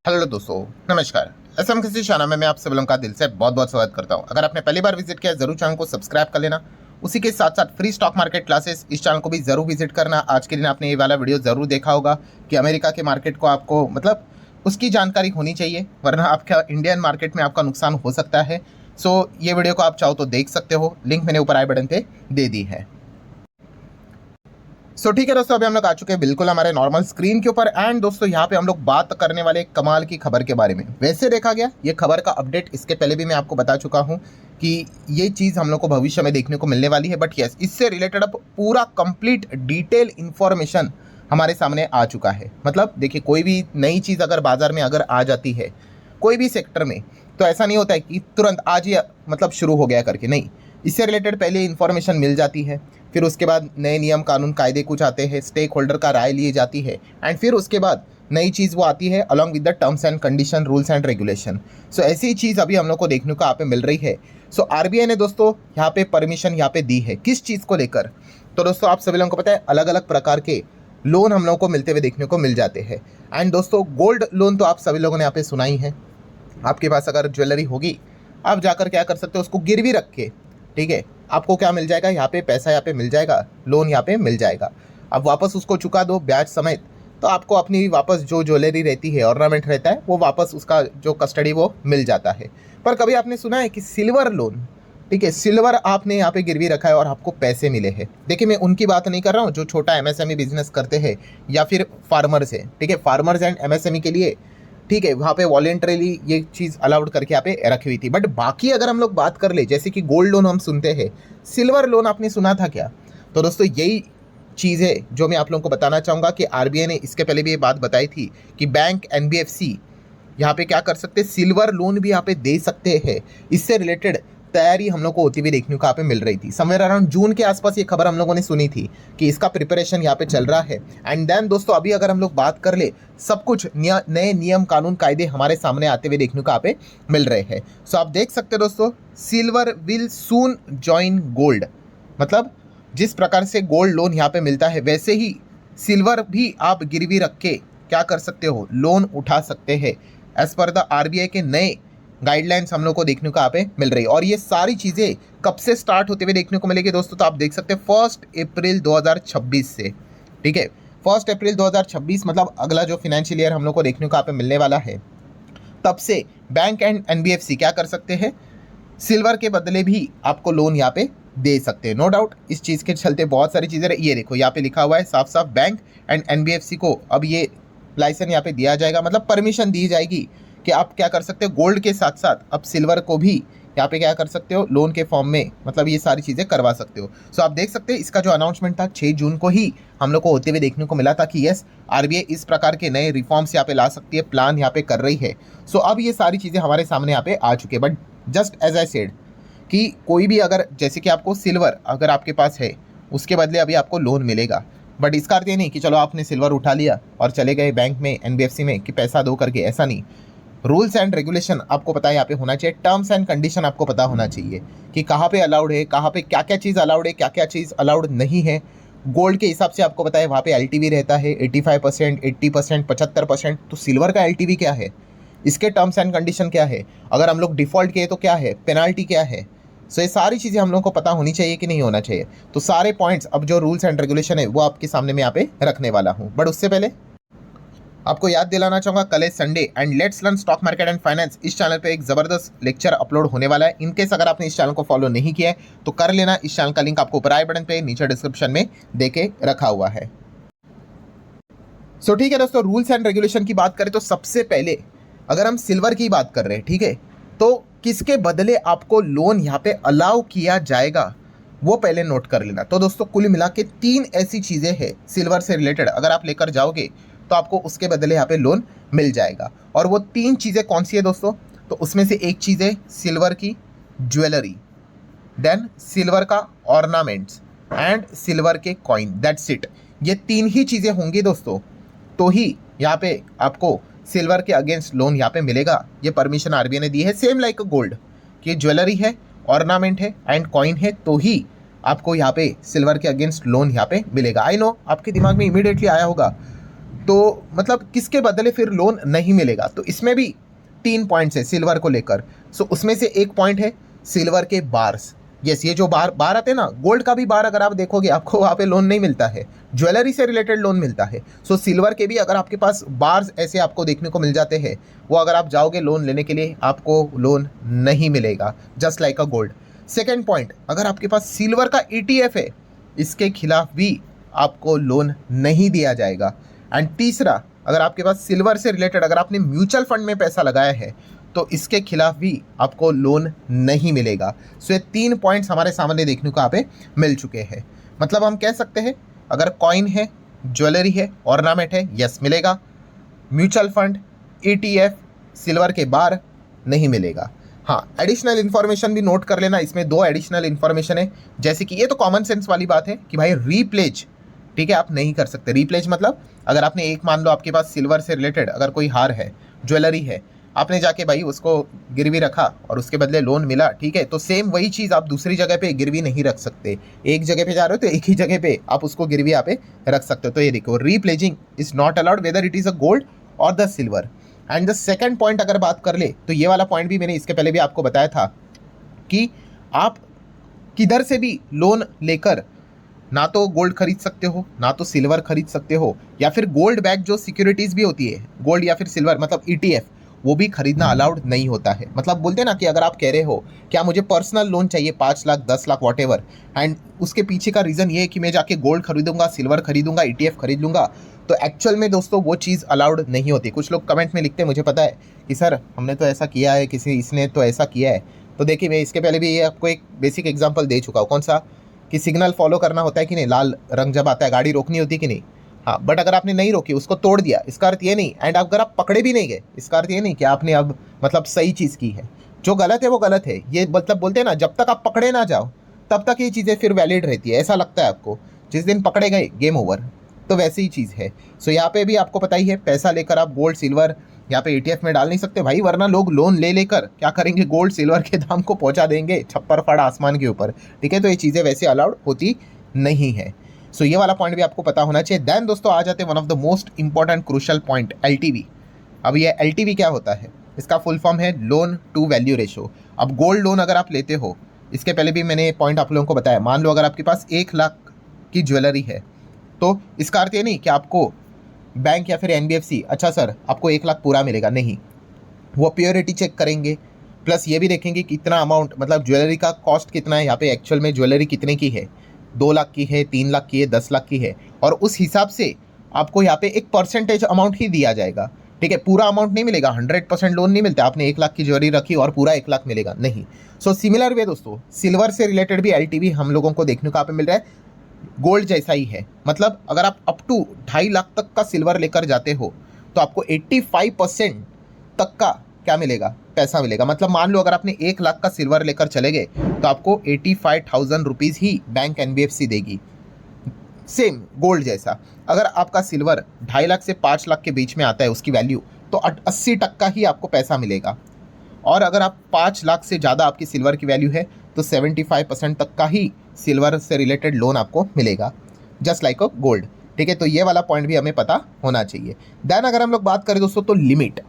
Hello दोस्तों, नमस्कार। SM किसी शाना में मैं आप सभी लोगों का दिल से बहुत बहुत स्वागत करता हूं। अगर आपने पहली बार विजिट किया जरूर चैनल को सब्सक्राइब कर लेना। उसी के साथ साथ फ्री स्टॉक मार्केट क्लासेस इस चैनल को भी जरूर विजिट करना। आज के दिन आपने ये वाला वीडियो जरूर देखा होगा कि अमेरिका के मार्केट को आपको मतलब उसकी जानकारी होनी चाहिए, वरना आपका इंडियन मार्केट में आपका नुकसान हो सकता है। सो ये वीडियो को आप चाहो तो देख सकते हो, लिंक मैंने ऊपर आई बटन पे दे दी है। ठीक है दोस्तों, अभी हम लोग आ चुके हैं बिल्कुल हमारे नॉर्मल स्क्रीन के ऊपर। एंड दोस्तों यहाँ पे हम लोग बात करने वाले एक कमाल की खबर के बारे में। वैसे देखा गया ये खबर का अपडेट इसके पहले भी मैं आपको बता चुका हूँ कि ये चीज़ हम लोग को भविष्य में देखने को मिलने वाली है। बट यस, इससे रिलेटेड अब पूरा कंप्लीट डिटेल इंफॉर्मेशन हमारे सामने आ चुका है। मतलब देखिए, कोई भी नई चीज़ अगर बाजार में अगर आ जाती है कोई भी सेक्टर में, तो ऐसा नहीं होता है कि तुरंत आज ही मतलब शुरू हो गया करके। नहीं, इससे रिलेटेड पहले इन्फॉर्मेशन मिल जाती है, फिर उसके बाद नए नियम कानून कायदे कुछ आते हैं, स्टेक होल्डर का राय लिए जाती है, एंड फिर उसके बाद नई चीज़ वो आती है along with the terms and condition, rules and regulation. So ऐसी चीज़ अभी हम लोग को देखने को यहाँ पे मिल रही है। सो आरबीआई ने दोस्तों यहाँ पे परमिशन यहाँ पे दी है किस चीज़ को लेकर। तो दोस्तों आप सभी लोगों को पता है अलग अलग प्रकार के लोन हम लोगों को मिलते हुए देखने को मिल जाते हैं। एंड दोस्तों गोल्ड लोन तो आप सभी लोगों ने यहाँ पे सुना ही है। आपके पास अगर ज्वेलरी होगी, आप जाकर क्या कर सकते हो, उसको गिरवी रख के, ठीक है, आपको क्या मिल जाएगा, यहाँ पे पैसा यहाँ पे मिल जाएगा, लोन यहाँ पे मिल जाएगा। अब वापस उसको चुका दो ब्याज समेत, तो आपको अपनी वापस जो ज्वेलरी रहती है, ऑर्नामेंट रहता है, वो वापस उसका जो कस्टडी वो मिल जाता है। पर कभी आपने सुना है कि सिल्वर लोन, ठीक है, सिल्वर आपने यहाँ पे गिरवी रखा है और आपको पैसे मिले हैं। देखिए मैं उनकी बात नहीं कर रहा हूँ जो छोटा एमएसएमई बिजनेस करते हैं या फिर फार्मर्स है, ठीक है, फार्मर्स एंड एमएसएमई के लिए, ठीक है, वहाँ पे वॉलेंटरीली ये चीज़ अलाउड करके यहाँ पे रखी हुई थी। बट बाकी अगर हम लोग बात कर ले, जैसे कि गोल्ड लोन हम सुनते हैं, सिल्वर लोन आपने सुना था क्या? तो दोस्तों यही चीज़ है जो मैं आप लोगों को बताना चाहूँगा कि आरबीआई ने इसके पहले भी ये बात बताई थी कि बैंक एनबीएफसी यहाँ पे क्या कर सकते हैं, सिल्वर लोन भी यहाँ पे दे सकते हैं। इससे रिलेटेड तैयारी हम लोग को होती हुई देखने को यहाँ पे मिल रही थी। समवेयर अराउंड जून के आसपास ये खबर हम लोगों ने सुनी थी कि इसका प्रिपरेशन यहाँ पे चल रहा है। एंड देन दोस्तों अभी अगर हम लोग बात कर ले, सब कुछ नए नियम कानून कायदे हमारे सामने आते हुए देखने को यहाँ पे मिल रहे हैं। सो आप देख सकते हैं दोस्तों, silver will soon join gold. मतलब जिस प्रकार से गोल्ड लोन यहाँ पे मिलता है, वैसे ही सिल्वर भी आप गिरवी रख के क्या कर सकते हो, लोन उठा सकते हैं। एज पर द आरबीआई के नए गाइडलाइंस हम लोग को देखने को यहाँ पे मिल रही है। और ये सारी चीज़ें कब से स्टार्ट होते हुए देखने को मिलेगी दोस्तों, तो आप देख सकते हैं 1 अप्रैल 2026 से, ठीक है, 1 अप्रैल 2026 मतलब अगला जो फाइनेंशियल ईयर हम लोग को देखने को यहाँ पे मिलने वाला है, तब से बैंक एंड एनबीएफसी क्या कर सकते हैं, सिल्वर के बदले भी आपको लोन यहाँ पे दे सकते हैं। नो डाउट इस चीज़ के चलते बहुत सारी चीज़ें, ये देखो यहाँ पे लिखा हुआ है साफ साफ, बैंक एंड एनबीएफसी को अब ये लाइसेंस यहाँ पे दिया जाएगा, मतलब परमिशन दी जाएगी कि आप क्या कर सकते हो, गोल्ड के साथ साथ अब सिल्वर को भी यहाँ पे क्या कर सकते हो, लोन के फॉर्म में, मतलब ये सारी चीज़ें करवा सकते हो। सो आप देख सकते हैं इसका जो अनाउंसमेंट था 6 जून को ही हम लोग को होते हुए देखने को मिला था कि यस, आरबीआई इस प्रकार के नए रिफॉर्म्स यहाँ पे ला सकती है, प्लान यहाँ पे कर रही है। सो अब ये सारी चीज़ें हमारे सामने यहाँ पे आ चुके हैं। But just as I said कि कोई भी अगर, जैसे कि आपको सिल्वर अगर आपके पास है, उसके बदले अभी आपको लोन मिलेगा। बट इसका अर्थ ये नहीं कि चलो आपने सिल्वर उठा लिया और चले गए बैंक में, एनबीएफसी में, कि पैसा दो करके, ऐसा नहीं। रूल्स एंड रेगुलेशन आपको पता है यहाँ पे होना चाहिए, टर्म्स एंड कंडीशन आपको पता होना चाहिए कि कहाँ पे अलाउड है, कहाँ पे क्या क्या चीज़ अलाउड है, क्या क्या चीज़ अलाउड नहीं है। गोल्ड के हिसाब से आपको पता है वहाँ पे एलटीवी रहता है 85%, 80%, 75%। तो सिल्वर का एलटीवी क्या है, इसके टर्म्स एंड कंडीशन क्या है, अगर हम लोग डिफ़ॉल्ट किए तो क्या है, पेनाल्टी क्या है। सो ये सारी चीज़ें हम लोग को पता होनी चाहिए कि नहीं होना चाहिए। तो सारे पॉइंट्स अब जो रूल्स एंड रेगुलेशन है वो आपके सामने मैं यहाँ पे रखने वाला हूँ। बट उससे पहले आपको याद दिलाना चाहूँगा, कल है Sunday and let's learn stock market and finance इस चैनल पे एक ज़बरदस्त लेक्चर अपलोड होने वाला है। इनकेस अगर आपने इस चैनल को फॉलो नहीं किया है तो कर लेना। इस चैनल का लिंक आपको ऊपर आई बटन पे, नीचे डिस्क्रिप्शन में देके रखा हुआ है। सो ठीक है दोस्तों, रूल्स एंड रेगुलेशन की बात करें तो सबसे पहले अगर हम सिल्वर की बात कर रहे हैं, ठीक है, तो किसके बदले आपको लोन यहाँ पे अलाउ किया जाएगा वो पहले नोट कर लेना। तो दोस्तों कुल मिला के 3 ऐसी चीज़ें हैं सिल्वर से रिलेटेड, अगर आप लेकर जाओगे तो आपको उसके बदले यहाँ पे लोन मिल जाएगा। और वो 3 चीज़ें कौन सी है दोस्तों, तो उसमें से एक चीज़ है सिल्वर की ज्वेलरी, देन सिल्वर का ऑर्नामेंट्स एंड सिल्वर के कॉइन, दैट्स इट। ये 3 ही चीज़ें होंगी दोस्तों, तो ही यहाँ पे आपको सिल्वर के अगेंस्ट लोन यहाँ पे मिलेगा। ये परमिशन आरबीआई ने दी है, सेम लाइक गोल्ड कि ज्वेलरी है, ऑर्नामेंट है एंड कॉइन है, तो ही आपको यहाँ पे सिल्वर के अगेंस्ट लोन यहाँ पे मिलेगा। आई नो आपके दिमाग में इमीडिएटली आया होगा तो मतलब किसके बदले फिर लोन नहीं मिलेगा। तो इसमें भी 3 पॉइंट्स है सिल्वर को लेकर। सो उसमें से एक पॉइंट है सिल्वर के बार्स। यस, ये जो बार आते हैं ना, गोल्ड का भी बार अगर आप देखोगे आपको वहाँ पे लोन नहीं मिलता है, ज्वेलरी से रिलेटेड लोन मिलता है। सो सिल्वर के भी अगर आपके पास बार्स ऐसे आपको देखने को मिल जाते हैं, वो अगर आप जाओगे लोन लेने के लिए आपको लोन नहीं मिलेगा, just like a gold. Second point, अगर आपके पास सिल्वर का ETF है, इसके खिलाफ भी आपको लोन नहीं दिया जाएगा। एंड तीसरा, अगर आपके पास सिल्वर से रिलेटेड अगर आपने म्यूचुअल फंड में पैसा लगाया है तो इसके खिलाफ भी आपको लोन नहीं मिलेगा। सो ये 3 पॉइंट्स हमारे सामने देखने को यहाँ पे मिल चुके हैं। मतलब हम कह सकते हैं अगर कॉइन है, ज्वेलरी है, ऑर्नामेंट है, यस मिलेगा। म्यूचुअल फंड, ETF, सिल्वर के बार नहीं मिलेगा। हाँ, एडिशनल इन्फॉर्मेशन भी नोट कर लेना, इसमें 2 एडिशनल इन्फॉर्मेशन है। जैसे कि ये तो कॉमन सेंस वाली बात है कि भाई रीप्लेज, ठीक है, आप नहीं कर सकते। रीप्लेज मतलब अगर आपने एक, मान लो आपके पास सिल्वर से रिलेटेड अगर कोई हार है, ज्वेलरी है, आपने जाके भाई उसको गिरवी रखा और उसके बदले लोन मिला, ठीक है, तो सेम वही चीज़ आप दूसरी जगह पे गिरवी नहीं रख सकते। एक जगह पे जा रहे हो तो एक ही जगह पे आप उसको गिरवी यहाँ पे रख सकते हो। तो ये देखो, replacing is not allowed whether it is a gold और the silver. And the second point अगर बात कर ले तो ये वाला पॉइंट भी मैंने इसके पहले भी आपको बताया था कि आप किधर से भी लोन लेकर ना तो गोल्ड खरीद सकते हो, ना तो सिल्वर खरीद सकते हो, या फिर गोल्ड बैक जो सिक्योरिटीज़ भी होती है, गोल्ड या फिर सिल्वर मतलब ETF, वो भी खरीदना अलाउड नहीं होता है। मतलब बोलते हैं ना कि अगर आप कह रहे हो क्या मुझे पर्सनल लोन चाहिए 5 lakh 10 lakh what ever, and उसके पीछे का रीज़न ये है कि मैं जाके गोल्ड खरीदूंगा, सिल्वर खरीदूंगा, ETF खरीद लूँगा, तो एक्चुअल में दोस्तों वो चीज़ अलाउड नहीं होती। कुछ लोग कमेंट में लिखते हैं, मुझे पता है कि सर हमने तो ऐसा किया है, किसी इसने तो ऐसा किया है। तो देखिए, मैं इसके पहले भी ये आपको एक बेसिक एग्जाम्पल दे चुका हूँ। कौन सा? कि सिग्नल फॉलो करना होता है कि नहीं, लाल रंग जब आता है गाड़ी रोकनी होती है कि नहीं। हाँ, बट अगर आपने नहीं रोकी, उसको तोड़ दिया, इसका अर्थ ये नहीं, एंड अगर आप पकड़े भी नहीं गए, इसका अर्थ ये नहीं कि आपने अब मतलब सही चीज़ की है। जो गलत है वो गलत है, ये मतलब बोलते हैं ना, जब तक आप पकड़े ना जाओ तब तक ये चीज़ें फिर वैलिड रहती है। ऐसा लगता है आपको, जिस दिन पकड़े गए गेम ओवर, तो वैसी ही चीज़ है। सो यहाँ पे भी आपको पता ही है, पैसा लेकर आप गोल्ड सिल्वर यहाँ पे ETF में डाल नहीं सकते भाई, वरना लोग लोन ले लेकर क्या करेंगे, गोल्ड सिल्वर के दाम को पहुँचा देंगे छप्पर फाड़ आसमान के ऊपर, ठीक है। तो ये चीज़ें वैसे अलाउड होती नहीं है। सो ये वाला पॉइंट भी आपको पता होना चाहिए। देन दोस्तों आ जाते हैं one of the most important crucial point, LTV। अब ये LTV क्या होता है? इसका फुल फॉर्म है लोन टू वैल्यू रेशो। अब गोल्ड लोन अगर आप लेते हो, इसके पहले भी मैंने पॉइंट आप लोगों को बताया, मान लो अगर आपके पास 1 लाख की ज्वेलरी है, तो इसका अर्थ ये नहीं कि आपको बैंक या फिर NBFC, अच्छा सर आपको 1 लाख पूरा मिलेगा, नहीं। वो प्योरिटी चेक करेंगे, प्लस ये भी देखेंगे कितना अमाउंट, मतलब ज्वेलरी का कॉस्ट कितना है, यहाँ पे एक्चुअल में ज्वेलरी कितने की है, 2 लाख की है, 3 लाख की है, 10 लाख की है, और उस हिसाब से आपको यहाँ पे एक परसेंटेज अमाउंट ही दिया जाएगा, ठीक है। पूरा अमाउंट नहीं मिलेगा, 100% लोन नहीं मिलता। आपने 1 लाख की ज्वेलरी रखी और पूरा 1 लाख मिलेगा, नहीं। सो सिमिलर वे दोस्तों, सिल्वर से रिलेटेड भी LTV हम लोगों को देखने को यहाँ पे मिल रहा है, गोल्ड जैसा ही है। मतलब अगर आप अप टू 2.5 लाख तक का सिल्वर लेकर जाते हो तो आपको 85% तक का क्या मिलेगा, पैसा मिलेगा। मतलब मान लो अगर आपने 1 लाख का सिल्वर लेकर चले गए तो आपको 85,000 रुपीज़ ही बैंक NBFC देगी, सेम गोल्ड जैसा। अगर आपका सिल्वर 2.5 लाख से 5 लाख के बीच में आता है उसकी वैल्यू, तो 80% ही आपको पैसा मिलेगा। और अगर आप 5 लाख से ज़्यादा आपकी सिल्वर की वैल्यू है तो 75% तक का ही सिल्वर से रिलेटेड लोन आपको मिलेगा, जस्ट लाइक अ गोल्ड, ठीक है। तो ये वाला पॉइंट भी हमें पता होना चाहिए। देन अगर हम लोग बात करें दोस्तों, तो लिमिट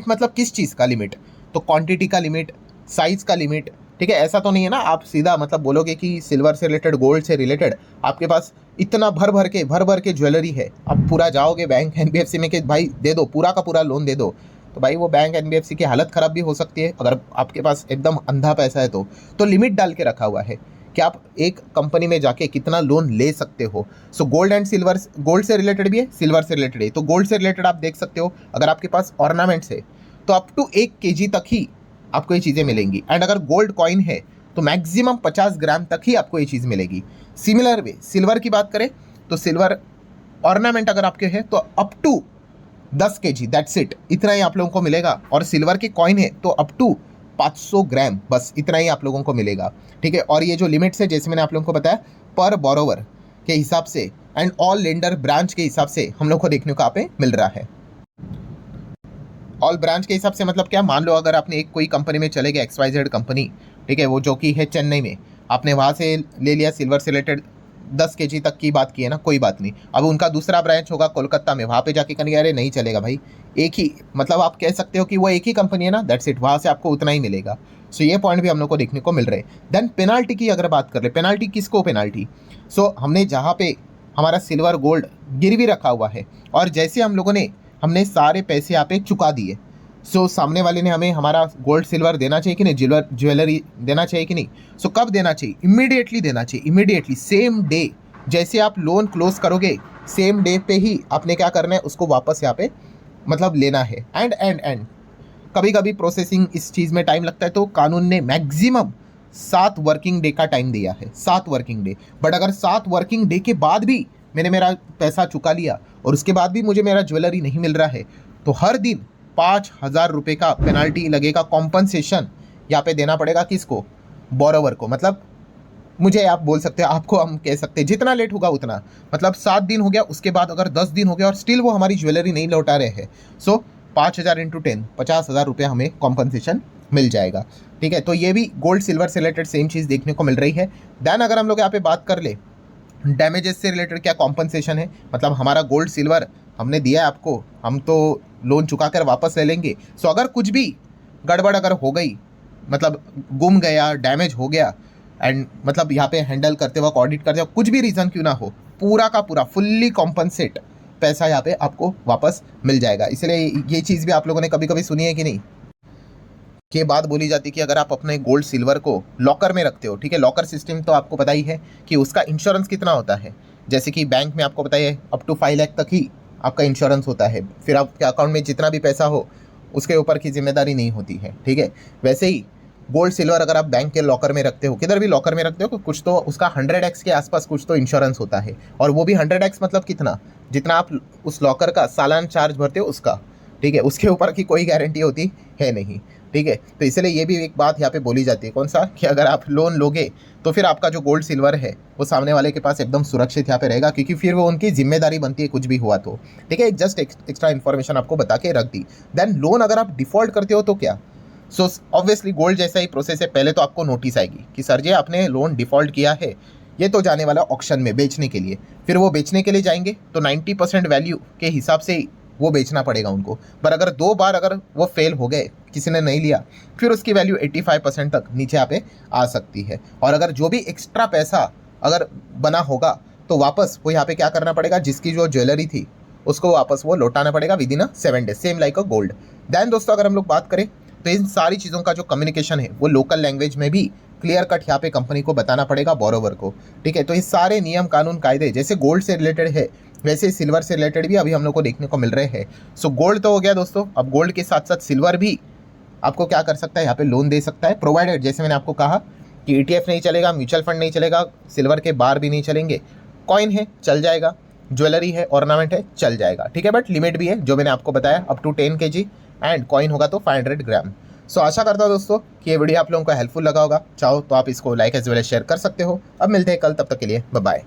मतलब किस चीज़ का लिमिट? तो क्वांटिटी का लिमिट, साइज़ का लिमिट, ठीक है। ऐसा तो नहीं है ना आप सीधा मतलब बोलोगे कि सिल्वर से रिलेटेड, गोल्ड से रिलेटेड आपके पास इतना भर भर के ज्वेलरी है, आप पूरा जाओगे बैंक NBFC में कि भाई दे दो, पूरा का पूरा लोन दे दो, तो भाई वो बैंक NBFC की हालत ख़राब भी हो सकती है अगर आपके पास एकदम अंधा पैसा है तो लिमिट डाल के रखा हुआ है कि आप एक कंपनी में जाके कितना लोन ले सकते हो। So gold and silver, gold से रिलेटेड भी है, सिल्वर से रिलेटेड है। तो गोल्ड से रिलेटेड आप देख सकते हो, अगर आपके पास ऑर्नामेंट्स है तो अप टू 1 kg तक ही आपको ये चीज़ें मिलेंगी। एंड अगर गोल्ड कॉइन है तो मैक्सिमम 50 ग्राम तक ही आपको ये चीज़ मिलेगी। सिमिलर वे सिल्वर की बात करें तो सिल्वर ऑर्नामेंट अगर आपके है तो up to 10 kg, that's it, इतना ही आप लोगों को मिलेगा। और सिल्वर की कॉइन है तो अप टू 500 ग्राम, बस इतना ही आप लोगों को मिलेगा, ठीक है। और ये जो लिमिट्स है जैसे मैंने आप लोगों को बताया, पर बोरोवर के हिसाब से एंड ऑल लेंडर ब्रांच के हिसाब से हम लोग को देखने को यहाँ पे मिल रहा है। ऑल ब्रांच के हिसाब से मतलब क्या, मान लो अगर आपने एक कोई कंपनी में चले गए, XYZ कंपनी, ठीक है, वो जो कि है चेन्नई में, आपने वहाँ से ले लिया सिल्वर से रिलेटेड 10 kg तक की बात की है ना, कोई बात नहीं। अब उनका दूसरा ब्रांच होगा कोलकाता में, वहाँ पे जाके करेंगे, अरे नहीं चलेगा भाई, एक ही, मतलब आप कह सकते हो कि वो एक ही कंपनी है ना, दैट्स इट, वहाँ से आपको उतना ही मिलेगा। सो ये पॉइंट भी हम लोग को देखने को मिल रहे हैं। देन पेनाल्टी की अगर बात कर ले, पेनाल्टी किसको पेनाल्टी, सो हमने जहाँ पे हमारा सिल्वर गोल्ड गिरवी रखा हुआ है और जैसे हम लोगों ने हमने सारे पैसे यहाँ पे चुका दिए, सो सामने वाले ने हमें हमारा गोल्ड सिल्वर देना चाहिए कि नहीं, ज्वेलरी देना चाहिए कि नहीं। सो कब देना चाहिए, इमीडिएटली देना चाहिए, इमीडिएटली सेम डे, जैसे आप लोन क्लोज करोगे सेम डे पे ही आपने क्या करना है, उसको वापस यहाँ पे मतलब लेना है। एंड कभी कभी प्रोसेसिंग इस चीज़ में टाइम लगता है, तो कानून ने मैक्सिमम 7 वर्किंग डे का टाइम दिया है, 7 वर्किंग डे। बट अगर 7 वर्किंग डे के बाद भी मैंने मेरा पैसा चुका लिया और उसके बाद भी मुझे मेरा ज्वेलरी नहीं मिल रहा है, तो हर दिन 5,000 रुपये का पेनाल्टी लगेगा, कॉम्पनसेशन यहाँ पे देना पड़ेगा किसको, बोरोवर को। मतलब मुझे आप बोल सकते हैं, आपको हम कह सकते हैं, जितना लेट होगा उतना, मतलब 7 दिन हो गया, उसके बाद अगर 10 दिन हो गया और स्टिल वो हमारी ज्वेलरी नहीं लौटा रहे हैं, सो 5,000 इंटू 10, 50,000 रुपये हमें कॉम्पनसेशन मिल जाएगा। ठीक है, तो ये भी गोल्ड सिल्वर से रिलेटेड सेम चीज़ देखने को मिल रही है। देन अगर हम लोग यहाँ पे बात कर ले डैमेजेस से रिलेटेड क्या कॉम्पनसेशन है, मतलब हमारा गोल्ड सिल्वर हमने दिया है आपको, हम तो लोन चुका कर वापस ले लेंगे। सो अगर कुछ भी गड़बड़ अगर हो गई, मतलब गुम गया, डैमेज हो गया, एंड मतलब यहाँ पे हैंडल करते वक्त, ऑडिट करते वक्त कुछ भी रीज़न क्यों ना हो, पूरा का पूरा फुल्ली कॉम्पनसेट पैसा यहाँ पे आपको वापस मिल जाएगा। इसलिए ये चीज़ भी आप लोगों ने कभी कभी सुनी है कि नहीं, कि बात बोली जाती है कि अगर आप अपने गोल्ड सिल्वर को लॉकर में रखते हो, ठीक है, लॉकर सिस्टम तो आपको पता ही है कि उसका इंश्योरेंस कितना होता है। जैसे कि बैंक में आपको पता है अप टू 5 लाख तक ही आपका इंश्योरेंस होता है, फिर आपके अकाउंट में जितना भी पैसा हो उसके ऊपर की जिम्मेदारी नहीं होती है। ठीक है, वैसे ही गोल्ड सिल्वर अगर आप बैंक के लॉकर में रखते हो, किधर भी लॉकर में रखते हो, कुछ तो उसका 100x के आसपास कुछ तो इंश्योरेंस होता है, और वो भी 100x मतलब कितना, जितना आप उस लॉकर का सालाना चार्ज भरते हो उसका। ठीक है, उसके ऊपर की कोई गारंटी होती है नहीं। ठीक है, तो इसलिए ये भी एक बात यहाँ पे बोली जाती है, कौन सा, कि अगर आप लोन लोगे तो फिर आपका जो गोल्ड सिल्वर है वो सामने वाले के पास एकदम सुरक्षित यहाँ पे रहेगा, क्योंकि फिर वो उनकी जिम्मेदारी बनती है कुछ भी हुआ तो। ठीक है, जस्ट एक्स्ट्रा इन्फॉर्मेशन आपको बता के रख दी। देन लोन अगर आप डिफॉल्ट करते हो तो क्या, सो ऑब्वियसली गोल्ड जैसा ही प्रोसेस है, पहले तो आपको नोटिस आएगी कि सर जी आपने लोन डिफॉल्ट किया है, ये तो जाने वाला ऑक्शन में बेचने के लिए। फिर वो बेचने के लिए जाएंगे तो 90% वैल्यू के हिसाब से ही वो बेचना पड़ेगा उनको। पर अगर 2 बार अगर वो फेल हो गए, किसी ने नहीं लिया, फिर उसकी वैल्यू 85% तक नीचे यहाँ पे आ सकती है। और अगर जो भी एक्स्ट्रा पैसा अगर बना होगा तो वापस वो यहाँ पे क्या करना पड़ेगा, जिसकी जो ज्वेलरी थी उसको वापस वो लौटाना पड़ेगा within 7 days, same like a gold. Then दोस्तों अगर हम लोग बात करें तो इन सारी चीज़ों का जो कम्युनिकेशन है वो लोकल लैंग्वेज में भी क्लियर कट यहाँ पे कंपनी को बताना पड़ेगा बोरोवर को। ठीक है, तो ये सारे नियम कानून कायदे जैसे गोल्ड से रिलेटेड है वैसे सिल्वर से रिलेटेड भी अभी हम लोग को देखने को मिल रहे हैं। सो गोल्ड तो हो गया दोस्तों, अब गोल्ड के साथ साथ सिल्वर भी आपको क्या कर सकता है, यहाँ पे लोन दे सकता है, प्रोवाइडेड जैसे मैंने आपको कहा कि ETF नहीं चलेगा, म्यूचुअल फंड नहीं चलेगा, सिल्वर के बार भी नहीं चलेंगे, कॉइन है चल जाएगा, ज्वेलरी है, ऑर्नामेंट है चल जाएगा। ठीक है, बट लिमिट भी है जो मैंने आपको बताया, up to 10 kg, and coin होगा तो 500 ग्राम। सो आशा करता हूँ दोस्तों कि ये वीडियो आप लोगों को हेल्पफुल लगा होगा। चाहो तो आप इसको like as well as share कर सकते हो। अब मिलते हैं कल, तब तक के लिए बाय बाय।